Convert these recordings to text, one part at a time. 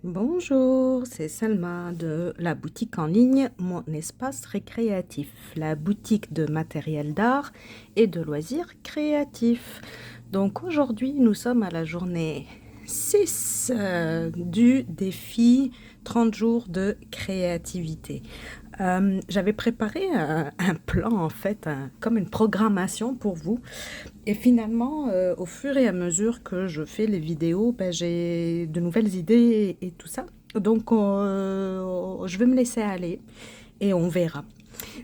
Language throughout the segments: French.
Bonjour, c'est Selma de la boutique en ligne Mon Espace Récréatif, la boutique de matériel d'art et de loisirs créatifs. Donc aujourd'hui, nous sommes à la journée 6 du défi 30 jours de créativité. J'avais préparé un plan, en fait, comme une programmation pour vous. Et finalement, au fur et à mesure que je fais les vidéos, ben, j'ai de nouvelles idées et tout ça. Donc, je vais me laisser aller et on verra.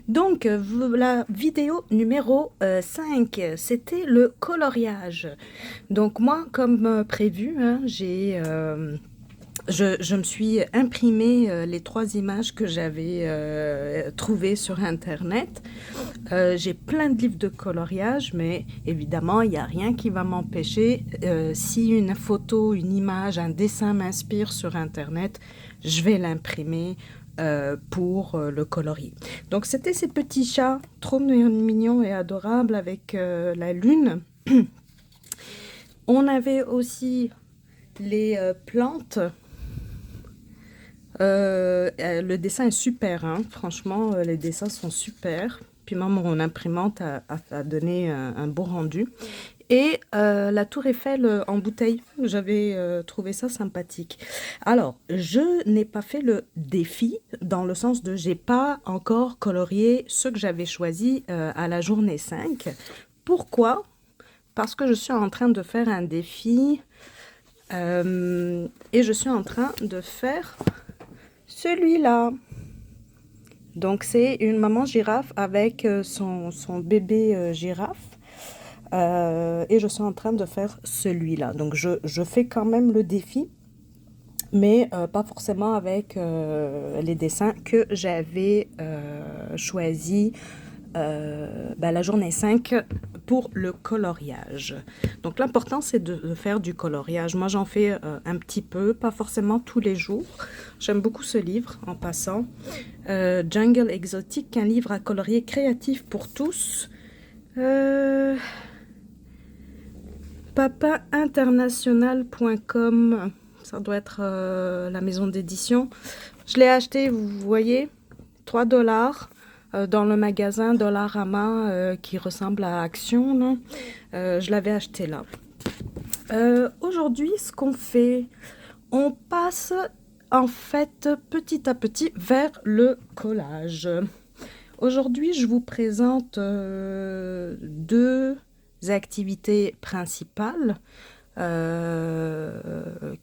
Donc, la vidéo numéro 5, c'était le coloriage. Donc, moi, comme prévu, hein, je me suis imprimé les 3 images que j'avais trouvées sur Internet. J'ai plein de livres de coloriage, mais évidemment, il n'y a rien qui va m'empêcher. Si une photo, une image, un dessin m'inspire sur Internet, je vais l'imprimer pour le colorier. Donc, c'était ces petits chats trop mignons et adorables avec la lune. On avait aussi les plantes. Le dessin est super, hein. Franchement, les dessins sont super. Puis même mon imprimante a donné un beau rendu. Et la tour Eiffel en bouteille, j'avais trouvé ça sympathique. Alors, je n'ai pas fait le défi dans le sens de j'ai pas encore colorié ce que j'avais choisi à la journée 5. Pourquoi? Parce que je suis en train de faire un défi et je suis en train de faire celui-là. Donc, c'est une maman girafe avec son bébé girafe. Et je suis en train de faire celui-là. Donc, je fais quand même le défi, mais pas forcément avec les dessins que j'avais choisis la journée 5 pour le coloriage. Donc l'important c'est de faire du coloriage. Moi j'en fais un petit peu, pas forcément tous les jours. J'aime beaucoup ce livre en passant. Jungle Exotique, un livre à colorier créatif pour tous. Papainternational.com, ça doit être la maison d'édition. Je l'ai acheté, vous voyez, 3 $ dans le magasin Dollarama qui ressemble à Action. Là. Je l'avais acheté là. Aujourd'hui, ce qu'on fait, on passe en fait petit à petit vers le collage. Aujourd'hui, je vous présente 2 activités principales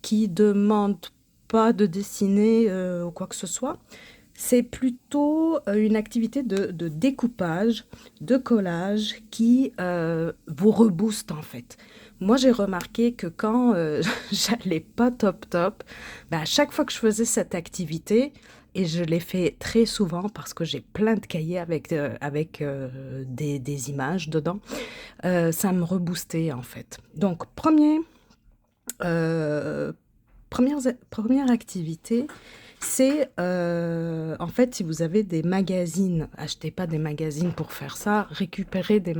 qui demandent pas de dessiner ou quoi que ce soit. C'est plutôt une activité de découpage, de collage qui vous rebooste en fait. Moi, j'ai remarqué que quand j'allais pas top top, à chaque fois que je faisais cette activité, et je l'ai fait très souvent parce que j'ai plein de cahiers avec des images dedans, ça me reboostait en fait. Donc, euh, première activité, c'est en fait si vous avez des magazines, achetez pas des magazines pour faire ça, récupérez des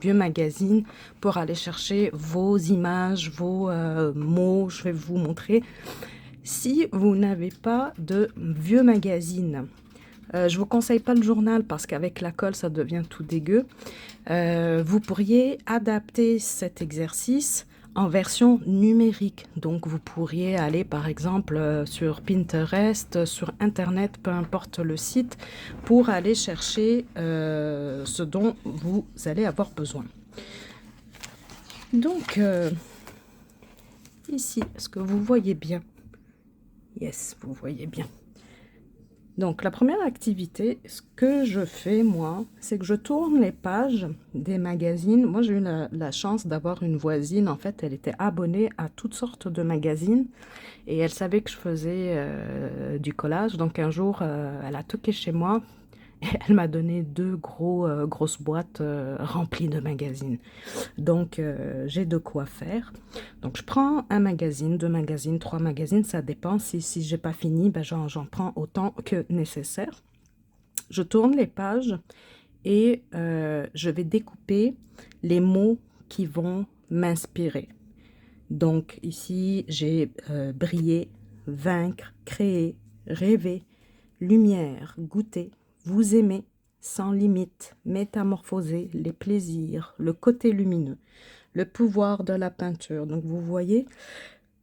vieux magazines pour aller chercher vos images, vos mots, je vais vous montrer. Si vous n'avez pas de vieux magazines, je vous conseille pas le journal parce qu'avec la colle ça devient tout dégueu. Vous pourriez adapter cet exercice en version numérique. Donc vous pourriez aller par exemple sur Pinterest, sur Internet, peu importe le site, pour aller chercher ce dont vous allez avoir besoin. Donc ici, est-ce que vous voyez bien? Yes, vous voyez bien. Donc la première activité, ce que je fais moi, c'est que je tourne les pages des magazines. Moi j'ai eu la chance d'avoir une voisine, en fait elle était abonnée à toutes sortes de magazines et elle savait que je faisais du collage. Donc un jour elle a toqué chez moi et elle m'a donné 2 grosses boîtes remplies de magazines. Donc j'ai de quoi faire. Donc je prends un magazine, 2 magazines, 3 magazines, ça dépend. Si j'ai pas fini, ben, j'en prends autant que nécessaire. Je tourne les pages et je vais découper les mots qui vont m'inspirer. Donc ici j'ai brillé, vaincre, créer, rêver, lumière, goûter, vous aimer, sans limite, métamorphoser, les plaisirs, le côté lumineux, le pouvoir de la peinture. Donc vous voyez,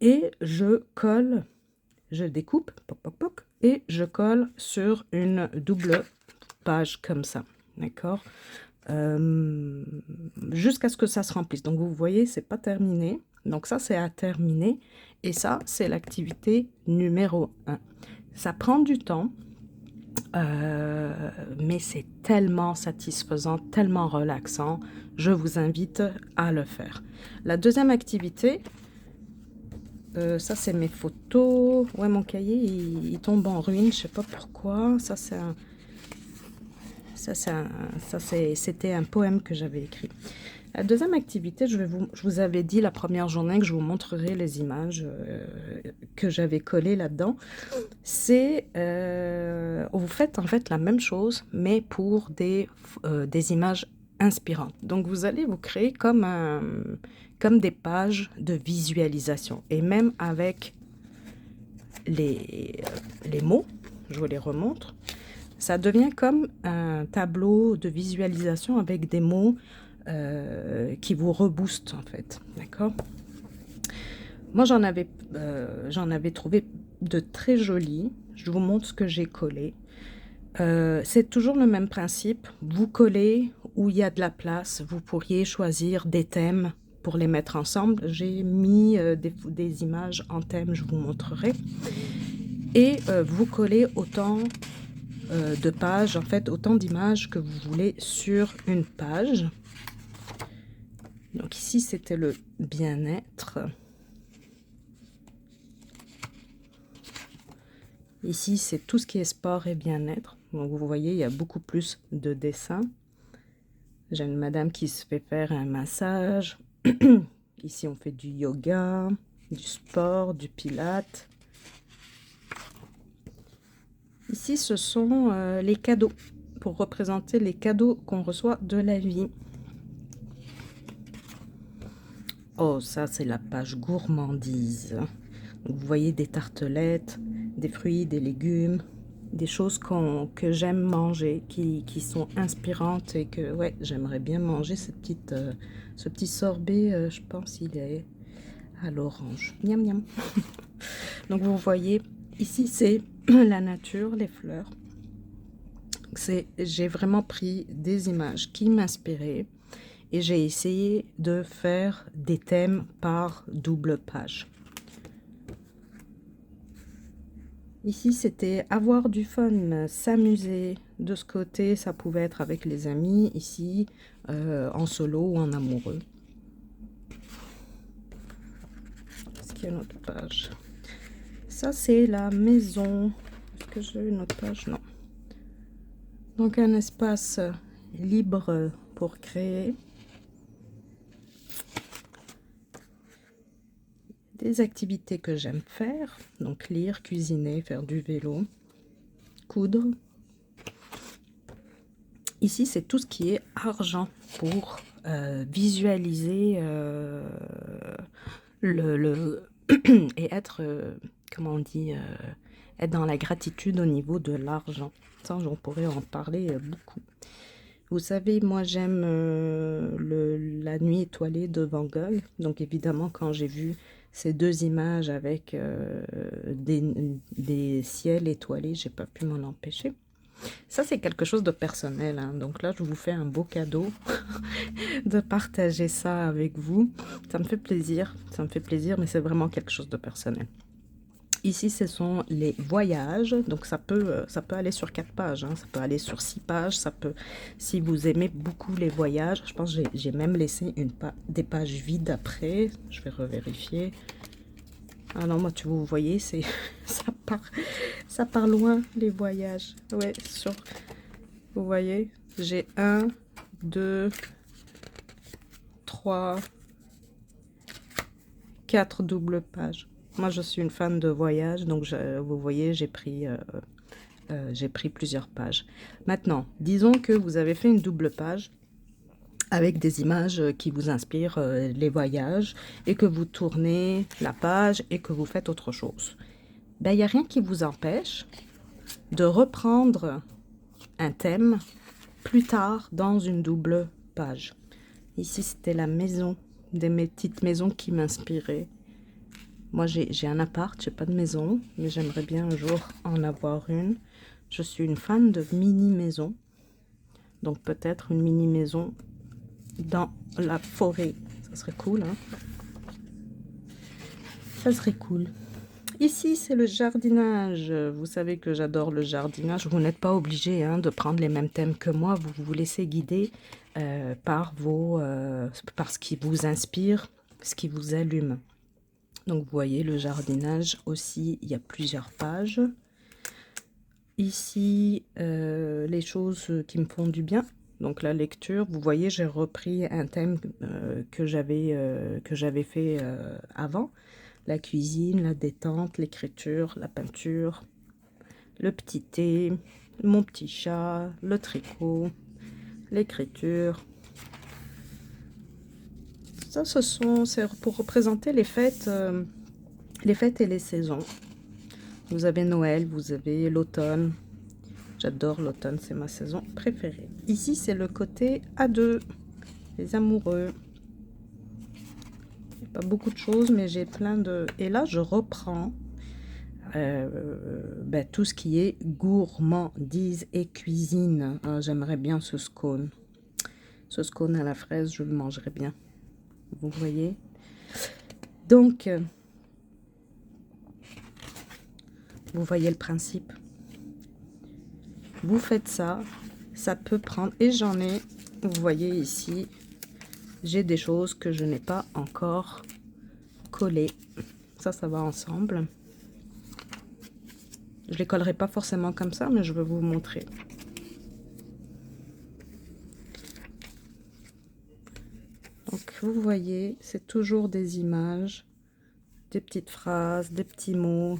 et je colle, je découpe, poc, poc, poc, et je colle sur une double page comme ça, d'accord, jusqu'à ce que ça se remplisse. Donc vous voyez, c'est pas terminé. Donc ça, c'est à terminer. Et ça, c'est l'activité numéro 1. Ça prend du temps, mais c'est tellement satisfaisant, tellement relaxant. Je vous invite à le faire. La deuxième activité, ça c'est mes photos. Ouais, mon cahier, il tombe en ruine, je sais pas pourquoi. Ça, c'est un... C'était un poème que j'avais écrit. La deuxième activité, je vous avais dit la première journée que je vous montrerai les images que j'avais collées là-dedans. C'est, vous faites en fait la même chose, mais pour des images inspirantes. Donc vous allez vous créer comme des pages de visualisation. Et même avec les mots, je vous les remontre. Ça devient comme un tableau de visualisation avec des mots qui vous reboostent en fait, d'accord? Moi j'en avais trouvé de très jolis. Je vous montre ce que j'ai collé. C'est toujours le même principe. Vous collez où il y a de la place. Vous pourriez choisir des thèmes pour les mettre ensemble. J'ai mis des images en thème, je vous montrerai. Et vous collez autant de pages, en fait, autant d'images que vous voulez sur une page. Donc ici, c'était le bien-être. Ici, c'est tout ce qui est sport et bien-être. Donc vous voyez, il y a beaucoup plus de dessins. J'ai une madame qui se fait faire un massage. Ici, on fait du yoga, du sport, du pilates. Ici, ce sont les cadeaux, pour représenter les cadeaux qu'on reçoit de la vie. Oh, ça, c'est la page gourmandise. Donc, vous voyez des tartelettes, des fruits, des légumes, des choses que j'aime manger, qui sont inspirantes et que, ouais, j'aimerais bien manger ce petit sorbet, je pense il est à l'orange. Miam, miam. Donc, vous voyez, ici, c'est la nature, les fleurs. J'ai vraiment pris des images qui m'inspiraient et j'ai essayé de faire des thèmes par double page. Ici, c'était avoir du fun, s'amuser. De ce côté, ça pouvait être avec les amis. Ici, en solo ou en amoureux. Est-ce qu'il y a une autre page? Ça, c'est la maison. Est-ce que j'ai une autre page? Non. Donc, un espace libre pour créer. Des activités que j'aime faire. Donc, lire, cuisiner, faire du vélo, coudre. Ici, c'est tout ce qui est argent pour visualiser et être, comment on dit, être dans la gratitude au niveau de l'argent. Ça, on pourrait en parler beaucoup. Vous savez, moi, j'aime la nuit étoilée de Van Gogh. Donc, évidemment, quand j'ai vu ces deux images avec des ciels étoilés, j'ai pas pu m'en empêcher. Ça, c'est quelque chose de personnel, hein. Donc là, je vous fais un beau cadeau de partager ça avec vous. Ça me fait plaisir, mais c'est vraiment quelque chose de personnel. Ici, ce sont les voyages. Donc, ça peut aller sur 4 pages, hein. Ça peut aller sur 6 pages. Ça peut, si vous aimez beaucoup les voyages, je pense que j'ai même laissé des pages vides après. Je vais revérifier. Ah non, moi, vous voyez, ça part loin, les voyages. Ouais, vous voyez, j'ai 1, 2, 3, 4 doubles pages. Moi, je suis une fan de voyage, donc vous voyez, j'ai pris plusieurs pages. Maintenant, disons que vous avez fait une double page avec des images qui vous inspirent les voyages et que vous tournez la page et que vous faites autre chose. ben, y a rien qui vous empêche de reprendre un thème plus tard dans une double page. Ici, c'était la maison, mes petites maisons qui m'inspiraient. Moi, j'ai un appart, j'ai pas de maison, mais j'aimerais bien un jour en avoir une. Je suis une fan de mini-maisons. Donc peut-être une mini-maison dans la forêt. Ça serait cool, hein? Ça serait cool. Ici, c'est le jardinage. Vous savez que j'adore le jardinage. Vous n'êtes pas obligé hein, de prendre les mêmes thèmes que moi. Vous vous laissez guider par ce qui vous inspire, ce qui vous allume. Donc, vous voyez, le jardinage aussi, il y a plusieurs pages. Ici, les choses qui me font du bien. Donc, la lecture, vous voyez, j'ai repris un thème que j'avais fait avant. La cuisine, la détente, l'écriture, la peinture, le petit thé, mon petit chat, le tricot, l'écriture. Ça, c'est pour représenter les fêtes et les saisons. Vous avez Noël, vous avez l'automne. J'adore l'automne, c'est ma saison préférée. Ici, c'est le côté à2, les amoureux. Il n'y a pas beaucoup de choses, mais j'ai plein de... Et là, je reprends tout ce qui est gourmandise et cuisine. J'aimerais bien ce scone. Ce scone à la fraise, je le mangerais bien. Vous voyez? Donc, vous voyez le principe. Vous faites ça, ça peut prendre... Et j'en ai, vous voyez ici, j'ai des choses que je n'ai pas encore collées. Ça va ensemble. Je les collerai pas forcément comme ça, mais je vais vous montrer. Donc, vous voyez, c'est toujours des images, des petites phrases, des petits mots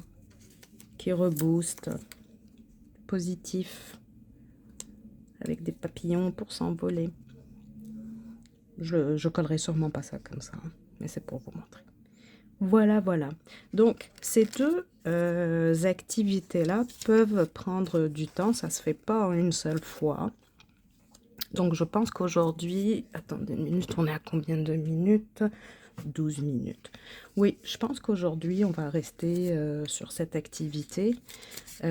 qui reboostent, positifs, avec des papillons pour s'envoler. Je collerai sûrement pas ça comme ça, hein, mais c'est pour vous montrer. Voilà. Donc, ces deux activités-là peuvent prendre du temps. Ça se fait pas en une seule fois. Donc, je pense qu'aujourd'hui... Attendez une minute, on est à combien de minutes? 12 minutes. Oui, je pense qu'aujourd'hui, on va rester sur cette activité,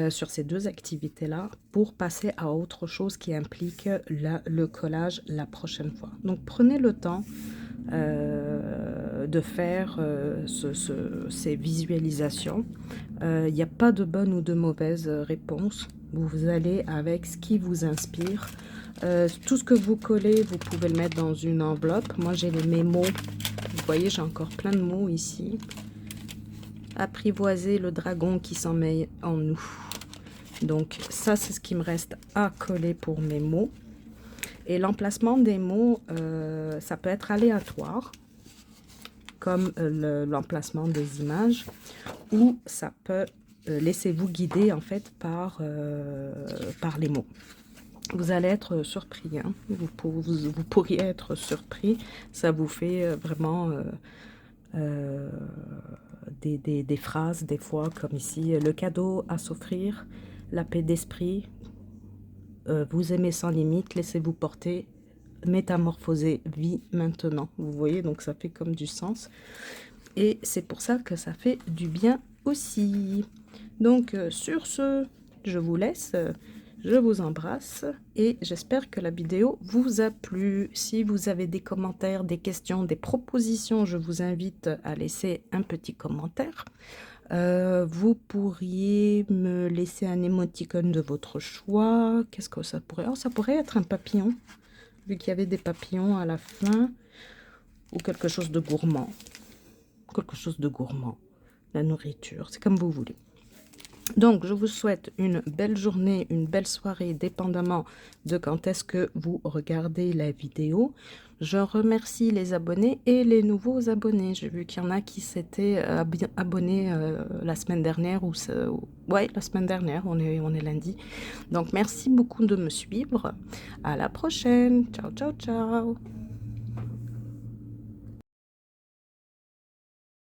sur ces deux activités-là, pour passer à autre chose qui implique le collage la prochaine fois. Donc, prenez le temps de faire ces visualisations. Il n'y a pas de bonne ou de mauvaise réponse. Vous allez avec ce qui vous inspire. Tout ce que vous collez, vous pouvez le mettre dans une enveloppe. Moi, j'ai mes mots. Vous voyez, j'ai encore plein de mots ici. Apprivoiser le dragon qui sommeille en nous. Donc, ça, c'est ce qui me reste à coller pour mes mots. Et l'emplacement des mots, ça peut être aléatoire, comme l'emplacement des images, ou ça peut laissez-vous guider en fait par les mots. Vous allez être surpris, hein. Vous pourriez être surpris. Ça vous fait vraiment des phrases, des fois, comme ici, le cadeau à s'offrir, la paix d'esprit, vous aimez sans limite, laissez-vous porter, métamorphoser, vie maintenant. Vous voyez, donc ça fait comme du sens. Et c'est pour ça que ça fait du bien aussi. Donc, sur ce, je vous laisse. Je vous embrasse et j'espère que la vidéo vous a plu. Si vous avez des commentaires, des questions, des propositions, je vous invite à laisser un petit commentaire. Vous pourriez me laisser un émoticône de votre choix. Qu'est-ce que ça pourrait... Oh, ça pourrait être un papillon, vu qu'il y avait des papillons à la fin. Ou quelque chose de gourmand. Quelque chose de gourmand. La nourriture, c'est comme vous voulez. Donc, je vous souhaite une belle journée, une belle soirée, dépendamment de quand est-ce que vous regardez la vidéo. Je remercie les abonnés et les nouveaux abonnés. J'ai vu qu'il y en a qui s'étaient abonnés la semaine dernière. Ouais, la semaine dernière, on est lundi. Donc, merci beaucoup de me suivre. À la prochaine. Ciao, ciao, ciao.